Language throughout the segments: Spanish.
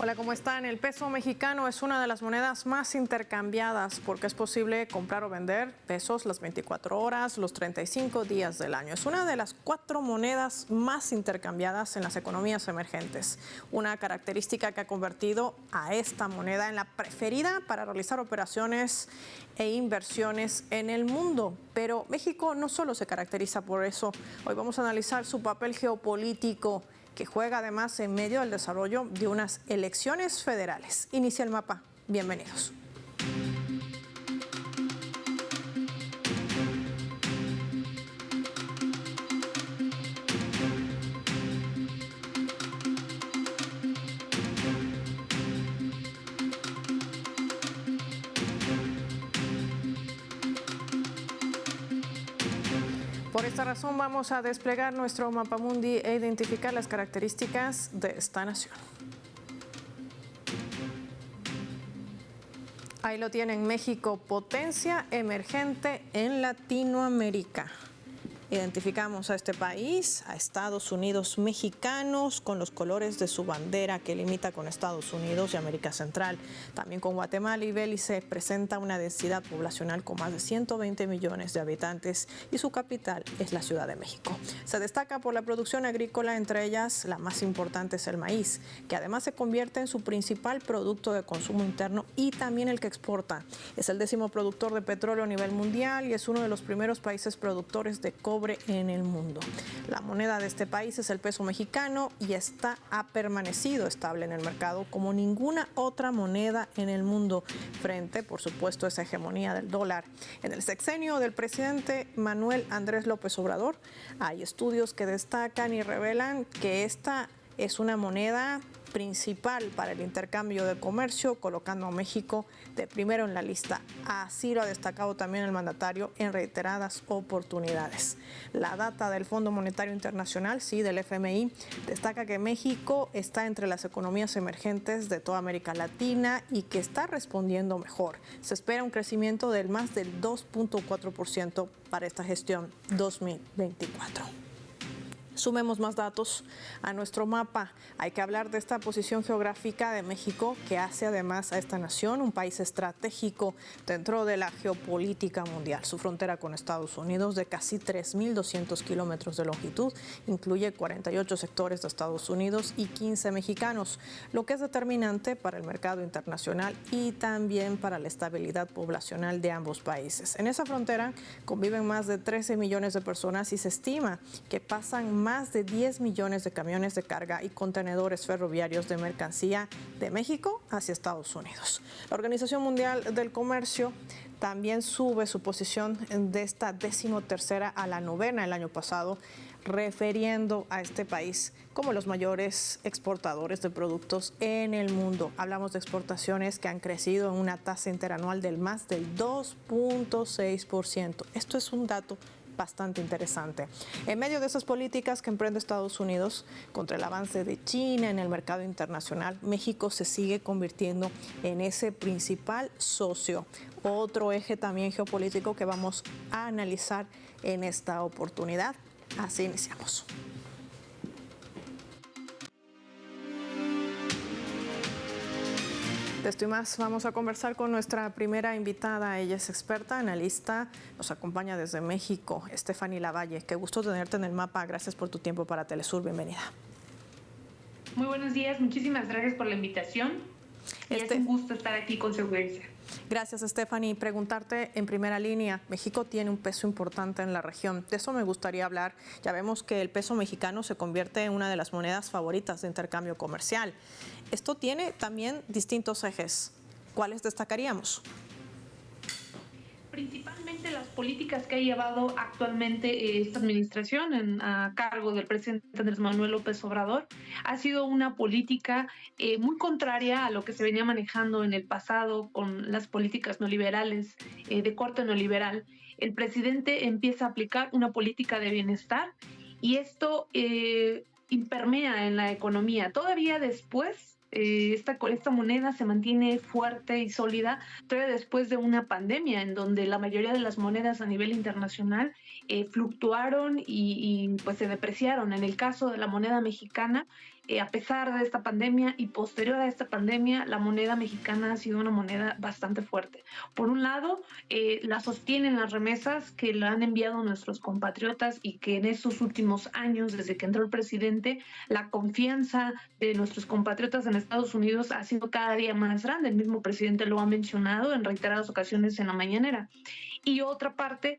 Hola, ¿cómo están? El peso mexicano es una de las monedas más intercambiadas porque es posible comprar o vender pesos las 24 horas, los 35 días del año. Es una de las 4 monedas más intercambiadas en las economías emergentes. Una característica que ha convertido a esta moneda en la preferida para realizar operaciones e inversiones en el mundo. Pero México no solo se caracteriza por eso. Hoy vamos a analizar su papel geopolítico, que juega además en medio del desarrollo de unas elecciones federales. Inicia el mapa. Bienvenidos. Por esta razón vamos a desplegar nuestro mapamundi e identificar las características de esta nación. Ahí lo tienen, México, potencia emergente en Latinoamérica. Identificamos a este país, a Estados Unidos mexicanos, con los colores de su bandera que limita con Estados Unidos y América Central. También con Guatemala y Belice. Presenta una densidad poblacional con más de 120 millones de habitantes y su capital es la Ciudad de México. Se destaca por la producción agrícola, entre ellas la más importante es el maíz, que además se convierte en su principal producto de consumo interno y también el que exporta. Es el 10º productor de petróleo a nivel mundial y es uno de los primeros países productores de cobre en el mundo. La moneda de este país es el peso mexicano y ha permanecido estable en el mercado como ninguna otra moneda en el mundo, frente, por supuesto, a esa hegemonía del dólar. En el sexenio del presidente Manuel Andrés López Obrador, hay estudios que destacan y revelan que esta es una moneda principal para el intercambio de comercio, colocando a México de primero en la lista. Así lo ha destacado también el mandatario en reiteradas oportunidades. La data del Fondo Monetario Internacional, sí, del FMI, destaca que México está entre las economías emergentes de toda América Latina y que está respondiendo mejor. Se espera un crecimiento del más del 2.4% para esta gestión 2024. Sumemos más datos a nuestro mapa. Hay que hablar de esta posición geográfica de México que hace además a esta nación un país estratégico dentro de la geopolítica mundial. Su frontera con Estados Unidos, de casi 3.200 kilómetros de longitud, incluye 48 sectores de Estados Unidos y 15 mexicanos, lo que es determinante para el mercado internacional y también para la estabilidad poblacional de ambos países. En esa frontera conviven más de 13 millones de personas y se estima que pasan más de 10 millones de camiones de carga y contenedores ferroviarios de mercancía de México hacia Estados Unidos. La Organización Mundial del Comercio también sube su posición de esta 13ª a la 9ª el año pasado, refiriendo a este país como los mayores exportadores de productos en el mundo. Hablamos de exportaciones que han crecido en una tasa interanual del más del 2.6%. Esto es un dato bastante interesante. En medio de esas políticas que emprende Estados Unidos contra el avance de China en el mercado internacional, México se sigue convirtiendo en ese principal socio. Otro eje también geopolítico que vamos a analizar en esta oportunidad. Así iniciamos. De esto y más vamos a conversar con nuestra primera invitada. Ella es experta, analista, nos acompaña desde México, Stephanie Lavalle. Qué gusto tenerte en el mapa. Gracias por tu tiempo para Telesur. Bienvenida. Muy buenos días, muchísimas gracias por la invitación. Es un gusto estar aquí con su audiencia. Gracias, Stephanie. Preguntarte en primera línea, México tiene un peso importante en la región. De eso me gustaría hablar. Ya vemos que el peso mexicano se convierte en una de las monedas favoritas de intercambio comercial. Esto tiene también distintos ejes. ¿Cuáles destacaríamos? Principalmente las políticas que ha llevado actualmente esta administración a cargo del presidente Andrés Manuel López Obrador ha sido una política muy contraria a lo que se venía manejando en el pasado con las políticas neoliberales, de corte neoliberal. El presidente empieza a aplicar una política de bienestar y esto impermea en la economía. Todavía después esta moneda se mantiene fuerte y sólida todavía después de una pandemia en donde la mayoría de las monedas a nivel internacional fluctuaron y pues se depreciaron. En el caso de la moneda mexicana, a pesar de esta pandemia y posterior a esta pandemia, la moneda mexicana ha sido una moneda bastante fuerte. Por un lado, la sostienen las remesas que le han enviado nuestros compatriotas y que en estos últimos años, desde que entró el presidente, la confianza de nuestros compatriotas en Estados Unidos ha sido cada día más grande. El mismo presidente lo ha mencionado en reiteradas ocasiones en la mañanera. Y otra parte,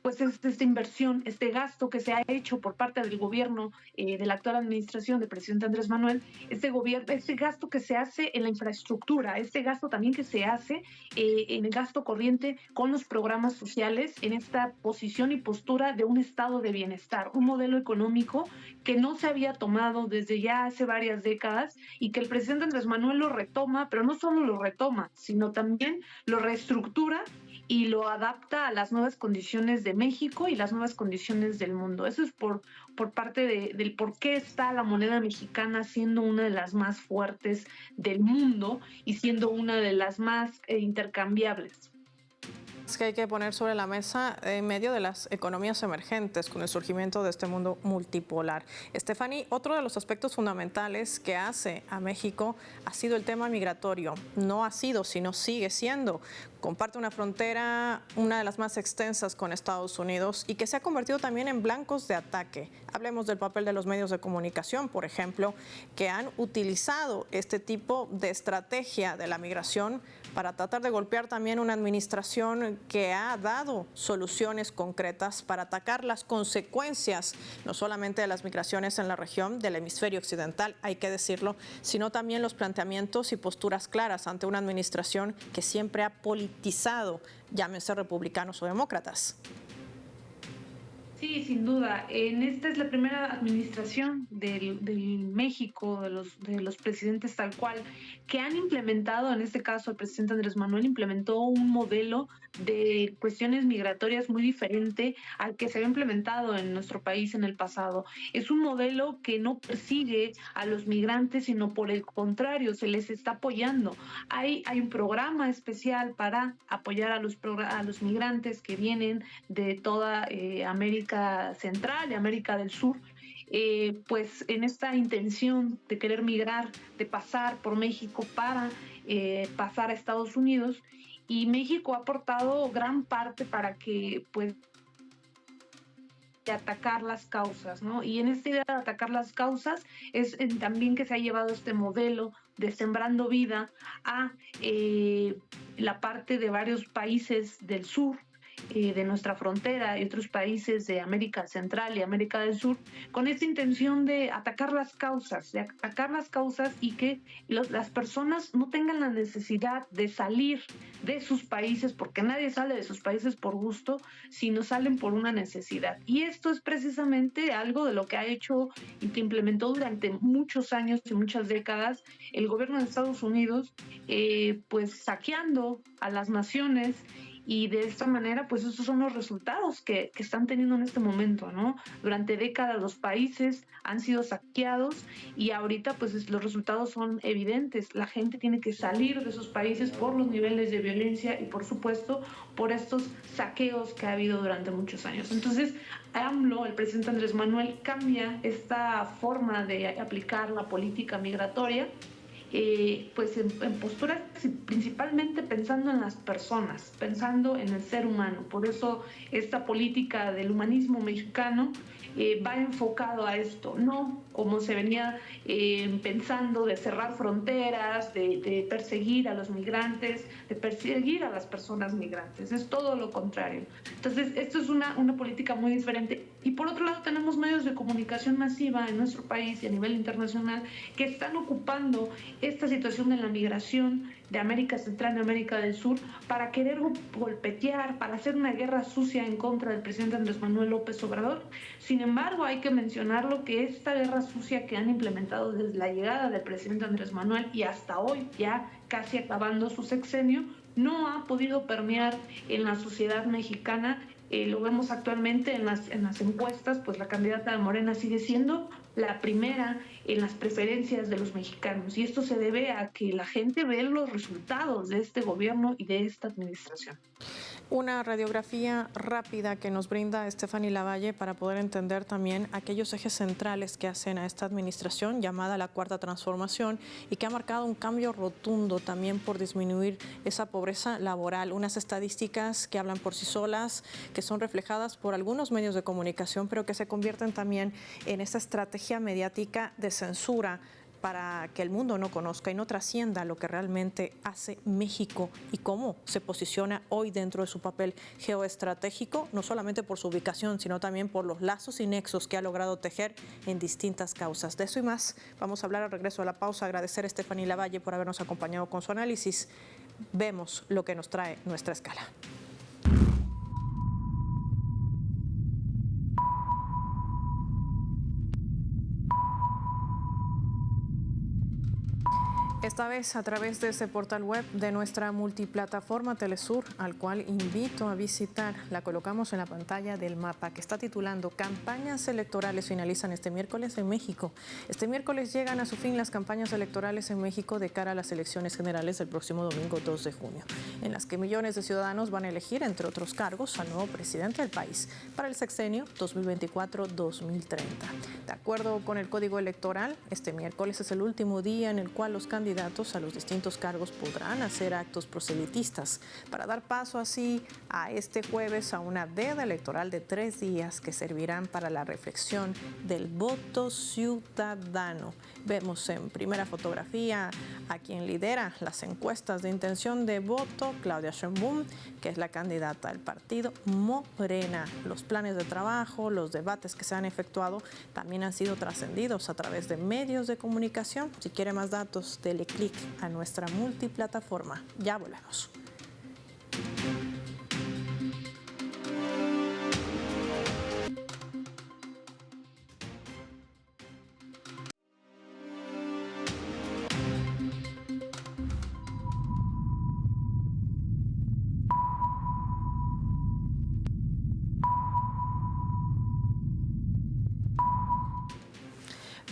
pues es esta inversión, este gasto que se ha hecho por parte del gobierno de la actual administración del presidente Andrés Manuel, este gasto que se hace en la infraestructura, este gasto también que se hace en el gasto corriente con los programas sociales, en esta posición y postura de un estado de bienestar, un modelo económico que no se había tomado desde ya hace varias décadas y que el presidente Andrés Manuel lo retoma, pero no solo lo retoma, sino también lo reestructura y lo adapta a las nuevas condiciones de México y las nuevas condiciones del mundo. Eso es por parte del por qué está la moneda mexicana siendo una de las más fuertes del mundo y siendo una de las más intercambiables. Es que hay que poner sobre la mesa en medio de las economías emergentes con el surgimiento de este mundo multipolar. Stephanie, otro de los aspectos fundamentales que hace a México ha sido el tema migratorio. No ha sido, sino sigue siendo. Comparte una frontera, una de las más extensas con Estados Unidos y que se ha convertido también en blancos de ataque. Hablemos del papel de los medios de comunicación, por ejemplo, que han utilizado este tipo de estrategia de la migración para tratar de golpear también una administración que ha dado soluciones concretas para atacar las consecuencias, no solamente de las migraciones en la región del hemisferio occidental, hay que decirlo, sino también los planteamientos y posturas claras ante una administración que siempre ha politizado, llámense republicanos o demócratas. Sí, sin duda. Esta es la primera administración del México, de los presidentes tal cual, que han implementado, en este caso el presidente Andrés Manuel implementó un modelo de cuestiones migratorias muy diferente al que se había implementado en nuestro país en el pasado. Es un modelo que no persigue a los migrantes, sino por el contrario, se les está apoyando. Hay un programa especial para apoyar a los migrantes que vienen de toda América Central y América del Sur, pues en esta intención de querer migrar, de pasar por México para pasar a Estados Unidos, y México ha aportado gran parte para que pues de atacar las causas, ¿no? Y en esta idea de atacar las causas es también que se ha llevado este modelo de Sembrando Vida a la parte de varios países del sur, de nuestra frontera y otros países de América Central y América del Sur, con esta intención de atacar las causas y que las personas no tengan la necesidad de salir de sus países, porque nadie sale de sus países por gusto, sino salen por una necesidad. Y esto es precisamente algo de lo que ha hecho y que implementó durante muchos años y muchas décadas el gobierno de Estados Unidos, pues saqueando a las naciones. Y de esta manera, pues esos son los resultados que están teniendo en este momento, ¿no? Durante décadas los países han sido saqueados y ahorita pues los resultados son evidentes. La gente tiene que salir de esos países por los niveles de violencia y por supuesto por estos saqueos que ha habido durante muchos años. Entonces, AMLO, el presidente Andrés Manuel, cambia esta forma de aplicar la política migratoria, pues en posturas principalmente pensando en las personas, pensando en el ser humano. Por eso esta política del humanismo mexicano va enfocado a esto, no como se venía pensando de cerrar fronteras, de perseguir a los migrantes, de perseguir a las personas migrantes. Es todo lo contrario. Entonces, esto es una política muy diferente. Y por otro lado, tenemos medios de comunicación masiva en nuestro país y a nivel internacional que están ocupando esta situación de la migración de América Central y América del Sur para querer golpetear, para hacer una guerra sucia en contra del presidente Andrés Manuel López Obrador. Sin embargo, hay que mencionarlo que esta guerra sucia que han implementado desde la llegada del presidente Andrés Manuel y hasta hoy, ya casi acabando su sexenio, no ha podido permear en la sociedad mexicana. Lo vemos actualmente en las encuestas, pues la candidata de Morena sigue siendo la primera en las preferencias de los mexicanos, y esto se debe a que la gente ve los resultados de este gobierno y de esta administración. Una radiografía rápida que nos brinda Stephanie Lavalle para poder entender también aquellos ejes centrales que hacen a esta administración llamada la Cuarta Transformación y que ha marcado un cambio rotundo también por disminuir esa pobreza laboral. Unas estadísticas que hablan por sí solas, que son reflejadas por algunos medios de comunicación, pero que se convierten también en esa estrategia mediática de censura para que el mundo no conozca y no trascienda lo que realmente hace México y cómo se posiciona hoy dentro de su papel geoestratégico, no solamente por su ubicación, sino también por los lazos y nexos que ha logrado tejer en distintas causas. De eso y más vamos a hablar al regreso de la pausa. Agradecer a Stephanie Lavalle por habernos acompañado con su análisis. Vemos lo que nos trae nuestra escala. Esta vez a través de ese portal web de nuestra multiplataforma Telesur, al cual invito a visitar. La colocamos en la pantalla del mapa que está titulando Campañas electorales finalizan este miércoles en México. Este miércoles llegan a su fin las campañas electorales en México de cara a las elecciones generales del próximo domingo 2 de junio, en las que millones de ciudadanos van a elegir, entre otros cargos, al nuevo presidente del país para el sexenio 2024-2030. De acuerdo con el Código Electoral, este miércoles es el último día en el cual los candidatos a los distintos cargos podrán hacer actos proselitistas para dar paso así a este jueves a una veda electoral de 3 días que servirán para la reflexión del voto ciudadano. Vemos en primera fotografía a quien lidera las encuestas de intención de voto, Claudia Sheinbaum, que es la candidata del partido Morena. Los planes de trabajo, los debates que se han efectuado también han sido trascendidos a través de medios de comunicación. Si quiere más datos, dele clic a nuestra multiplataforma. Ya volvemos.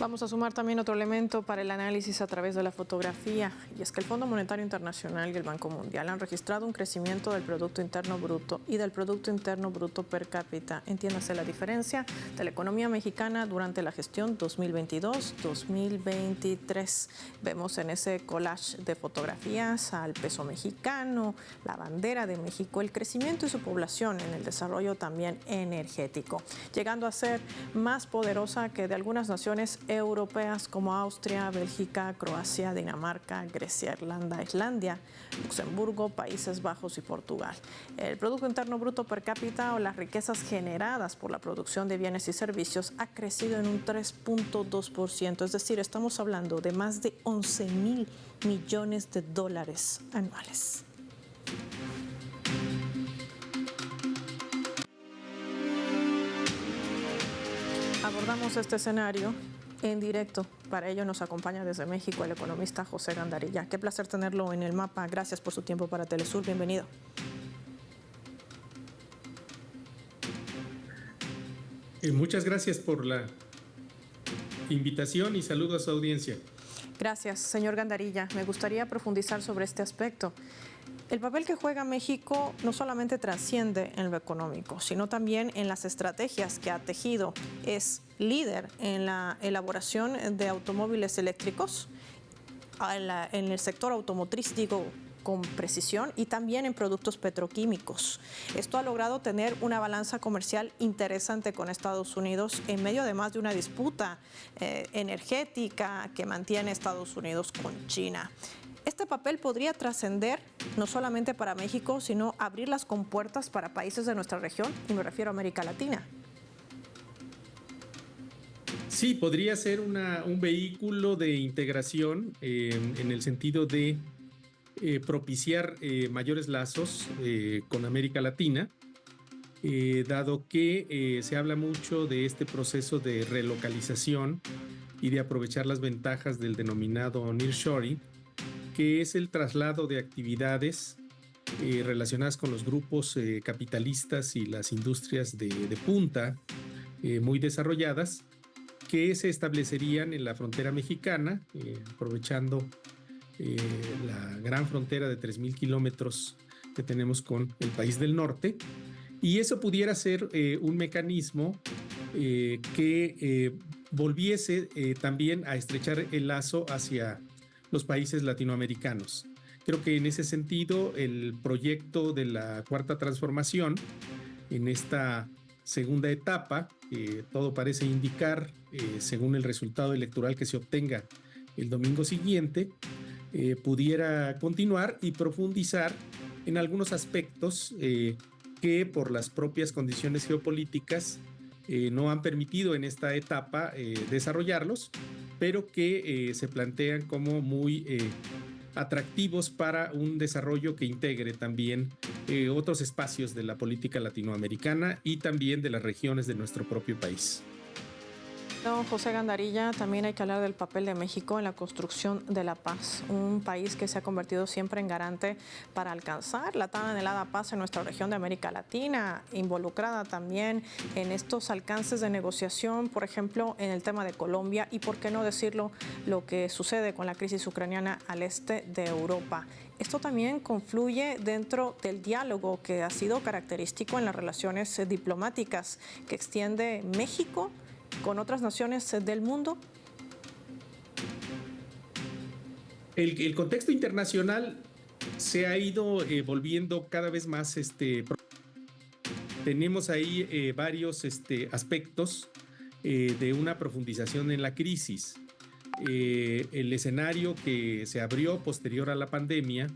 Vamos a sumar también otro elemento para el análisis a través de la fotografía, y es que el Fondo Monetario Internacional y el Banco Mundial han registrado un crecimiento del Producto Interno Bruto y del Producto Interno Bruto per cápita. Entiéndase la diferencia de la economía mexicana durante la gestión 2022-2023. Vemos en ese collage de fotografías al peso mexicano, la bandera de México, el crecimiento y su población en el desarrollo también energético, llegando a ser más poderosa que de algunas naciones europeas como Austria, Bélgica, Croacia, Dinamarca, Grecia, Irlanda, Islandia, Luxemburgo, Países Bajos y Portugal. El Producto Interno Bruto per cápita o las riquezas generadas por la producción de bienes y servicios ha crecido en un 3.2%, es decir, estamos hablando de más de 11,000 millones de dólares anuales. Abordamos este escenario en directo. Para ello nos acompaña desde México el economista José Gandarilla. Qué placer tenerlo en el mapa. Gracias por su tiempo para Telesur. Bienvenido. Muchas gracias por la invitación y saludo a su audiencia. Gracias, señor Gandarilla. Me gustaría profundizar sobre este aspecto. El papel que juega México no solamente trasciende en lo económico, sino también en las estrategias que ha tejido. Es líder en la elaboración de automóviles eléctricos, en el sector automotriz, digo, con precisión, y también en productos petroquímicos. Esto ha logrado tener una balanza comercial interesante con Estados Unidos en medio además de una disputa energética que mantiene Estados Unidos con China. Este papel podría trascender no solamente para México, sino abrir las compuertas para países de nuestra región, y me refiero a América Latina. Sí, podría ser un vehículo de integración en el sentido de propiciar mayores lazos con América Latina, dado que se habla mucho de este proceso de relocalización y de aprovechar las ventajas del denominado nearshoring, que es el traslado de actividades relacionadas con los grupos capitalistas y las industrias de punta muy desarrolladas, que se establecerían en la frontera mexicana, aprovechando la gran frontera de 3,000 kilómetros que tenemos con el país del norte, y eso pudiera ser un mecanismo que volviese también a estrechar el lazo hacia los países latinoamericanos. Creo que en ese sentido el proyecto de la Cuarta Transformación, en esta segunda etapa, todo parece indicar, según el resultado electoral que se obtenga el domingo siguiente, pudiera continuar y profundizar en algunos aspectos que por las propias condiciones geopolíticas no han permitido en esta etapa desarrollarlos, pero que se plantean como muy atractivos para un desarrollo que integre también otros espacios de la política latinoamericana y también de las regiones de nuestro propio país. Don José Gandarilla, también hay que hablar del papel de México en la construcción de la paz, un país que se ha convertido siempre en garante para alcanzar la tan anhelada paz en nuestra región de América Latina, involucrada también en estos alcances de negociación, por ejemplo, en el tema de Colombia y, por qué no decirlo, lo que sucede con la crisis ucraniana al este de Europa. Esto también confluye dentro del diálogo que ha sido característico en las relaciones diplomáticas que extiende México con otras naciones del mundo. El contexto internacional se ha ido volviendo cada vez más. Tenemos ahí varios aspectos de una profundización en la crisis. El escenario que se abrió posterior a la pandemia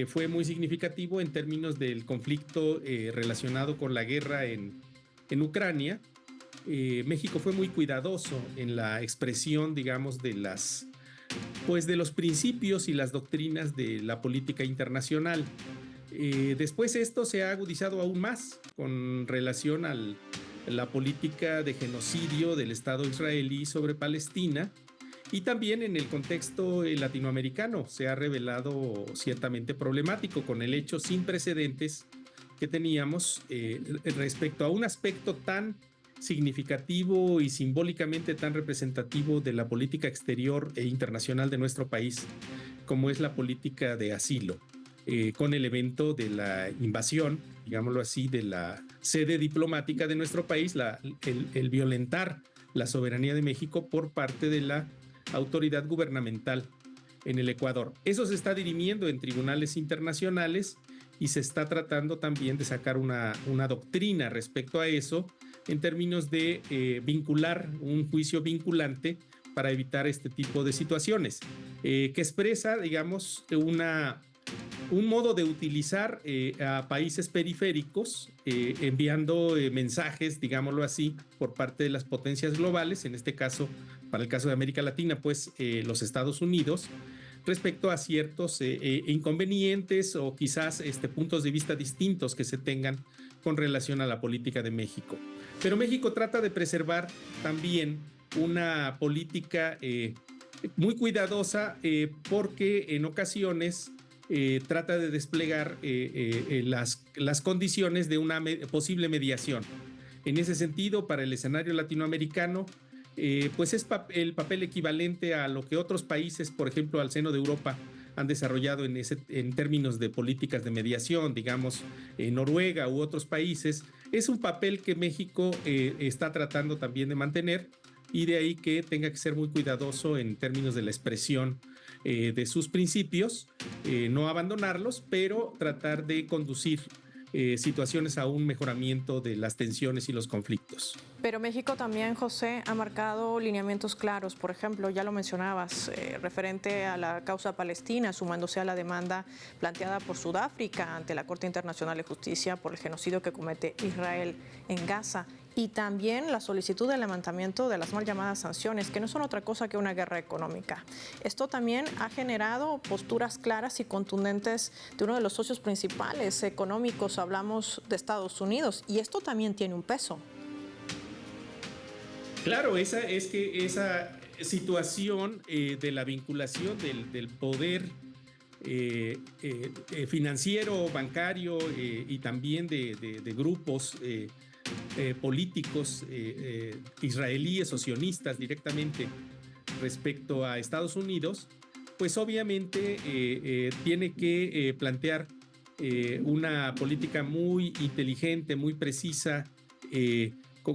fue muy significativo en términos del conflicto relacionado con la guerra en Ucrania. México fue muy cuidadoso en la expresión, digamos, de los principios y las doctrinas de la política internacional. Después esto se ha agudizado aún más con relación a la política de genocidio del Estado israelí sobre Palestina, y también en el contexto latinoamericano se ha revelado ciertamente problemático con el hecho sin precedentes que teníamos respecto a un aspecto tan significativo y simbólicamente tan representativo de la política exterior e internacional de nuestro país, como es la política de asilo, con el evento de la invasión, digámoslo así, de la sede diplomática de nuestro país, el violentar la soberanía de México por parte de la autoridad gubernamental en el Ecuador. Eso se está dirimiendo en tribunales internacionales y se está tratando también de sacar una doctrina respecto a eso en términos de vincular un juicio vinculante para evitar este tipo de situaciones, que expresa, digamos, un modo de utilizar a países periféricos, enviando mensajes, digámoslo así, por parte de las potencias globales, en este caso, para el caso de América Latina, pues los Estados Unidos, respecto a ciertos inconvenientes o quizás puntos de vista distintos que se tengan con relación a la política de México. Pero México trata de preservar también una política muy cuidadosa porque en ocasiones trata de desplegar las condiciones de una posible mediación. En ese sentido, para el escenario latinoamericano, pues es el papel equivalente a lo que otros países, por ejemplo, al seno de Europa, han desarrollado en términos de políticas de mediación, digamos, Noruega u otros países. Es un papel que México está tratando también de mantener, y de ahí que tenga que ser muy cuidadoso en términos de la expresión de sus principios, no abandonarlos, pero tratar de conducir situaciones a un mejoramiento de las tensiones y los conflictos. Pero México también, José, ha marcado lineamientos claros. Por ejemplo, ya lo mencionabas, referente a la causa palestina, sumándose a la demanda planteada por Sudáfrica ante la Corte Internacional de Justicia por el genocidio que comete Israel en Gaza. Y también la solicitud de levantamiento de las mal llamadas sanciones, que no son otra cosa que una guerra económica. Esto también ha generado posturas claras y contundentes de uno de los socios principales económicos, hablamos de Estados Unidos, y esto también tiene un peso. Claro, esa situación de la vinculación del poder financiero, bancario y también de grupos políticos israelíes o sionistas directamente respecto a Estados Unidos, pues obviamente tiene que plantear una política muy inteligente, muy precisa,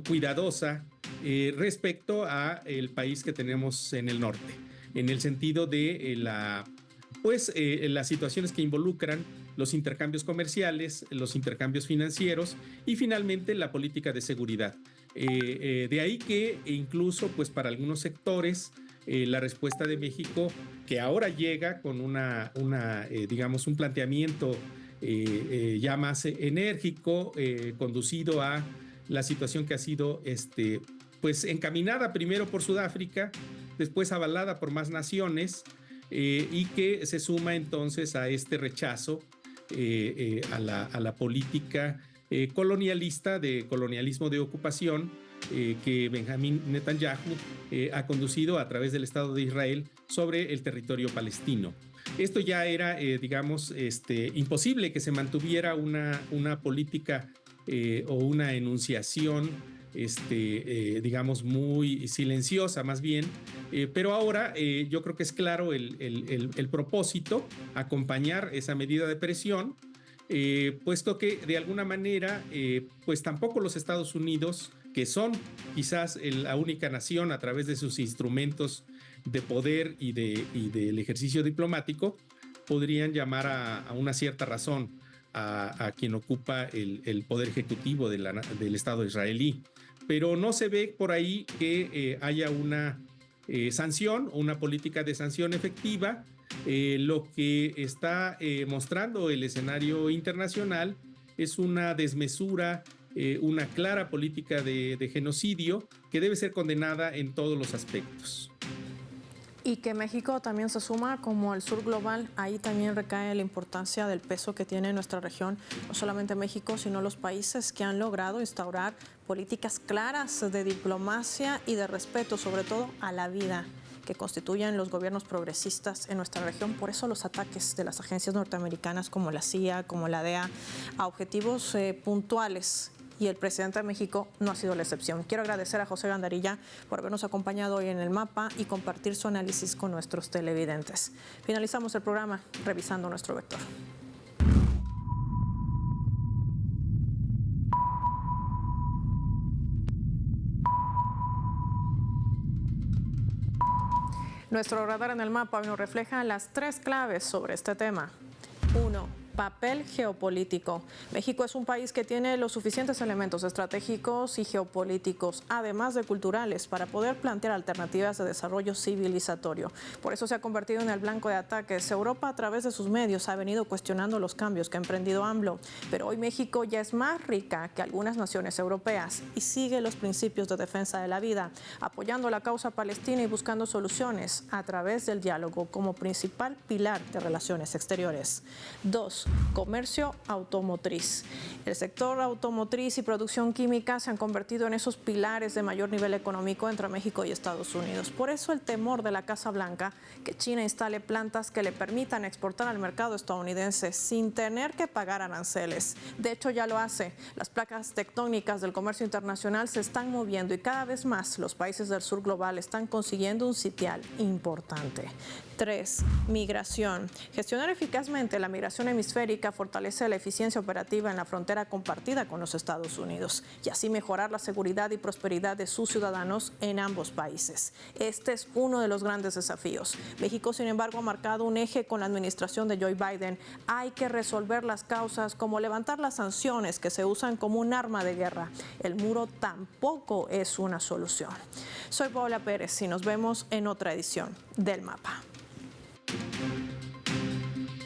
cuidadosa respecto a el país que tenemos en el norte, en el sentido de las situaciones que involucran los intercambios comerciales, los intercambios financieros y finalmente la política de seguridad. De ahí que incluso pues para algunos sectores la respuesta de México, que ahora llega con digamos un planteamiento ya más enérgico, conducido a la situación que ha sido pues encaminada primero por Sudáfrica, después avalada por más naciones, y que se suma entonces a este rechazo a la política colonialista, de colonialismo de ocupación, que Benjamín Netanyahu ha conducido a través del Estado de Israel sobre el territorio palestino. Esto ya era, digamos, imposible que se mantuviera una política o una enunciación, digamos, muy silenciosa más bien, pero ahora yo creo que es claro el propósito, acompañar esa medida de presión, puesto que de alguna manera, pues tampoco los Estados Unidos, que son quizás la única nación a través de sus instrumentos de poder y del ejercicio diplomático, podrían llamar a una cierta razón a quien ocupa el poder ejecutivo del Estado israelí. Pero no se ve por ahí que haya una sanción o una política de sanción efectiva. Lo que está mostrando el escenario internacional es una desmesura, una clara política de genocidio que debe ser condenada en todos los aspectos. Y que México también se suma como el sur global, ahí también recae la importancia del peso que tiene nuestra región, no solamente México, sino los países que han logrado instaurar políticas claras de diplomacia y de respeto, sobre todo a la vida, que constituyen los gobiernos progresistas en nuestra región. Por eso los ataques de las agencias norteamericanas como la CIA, como la DEA, a objetivos puntuales, y el presidente de México no ha sido la excepción. Quiero agradecer a José Gandarilla por habernos acompañado hoy en El Mapa y compartir su análisis con nuestros televidentes. Finalizamos el programa revisando nuestro vector. Nuestro radar en El Mapa hoy nos refleja las 3 claves sobre este tema. 1. Papel geopolítico. México es un país que tiene los suficientes elementos estratégicos y geopolíticos, además de culturales, para poder plantear alternativas de desarrollo civilizatorio. Por eso se ha convertido en el blanco de ataques. Europa, a través de sus medios, ha venido cuestionando los cambios que ha emprendido AMLO. Pero hoy México ya es más rica que algunas naciones europeas y sigue los principios de defensa de la vida, apoyando la causa palestina y buscando soluciones a través del diálogo como principal pilar de relaciones exteriores. 2. Comercio automotriz. El sector automotriz y producción química se han convertido en esos pilares de mayor nivel económico entre México y Estados Unidos. Por eso el temor de la Casa Blanca, que China instale plantas que le permitan exportar al mercado estadounidense sin tener que pagar aranceles. De hecho, ya lo hace. Las placas tectónicas del comercio internacional se están moviendo y cada vez más los países del sur global están consiguiendo un sitial importante. 3. Migración. Gestionar eficazmente la migración hemisférica fortalece la eficiencia operativa en la frontera compartida con los Estados Unidos y así mejorar la seguridad y prosperidad de sus ciudadanos en ambos países. Este es uno de los grandes desafíos. México, sin embargo, ha marcado un eje con la administración de Joe Biden. Hay que resolver las causas, como levantar las sanciones que se usan como un arma de guerra. El muro tampoco es una solución. Soy Paola Pérez y nos vemos en otra edición del Mapa.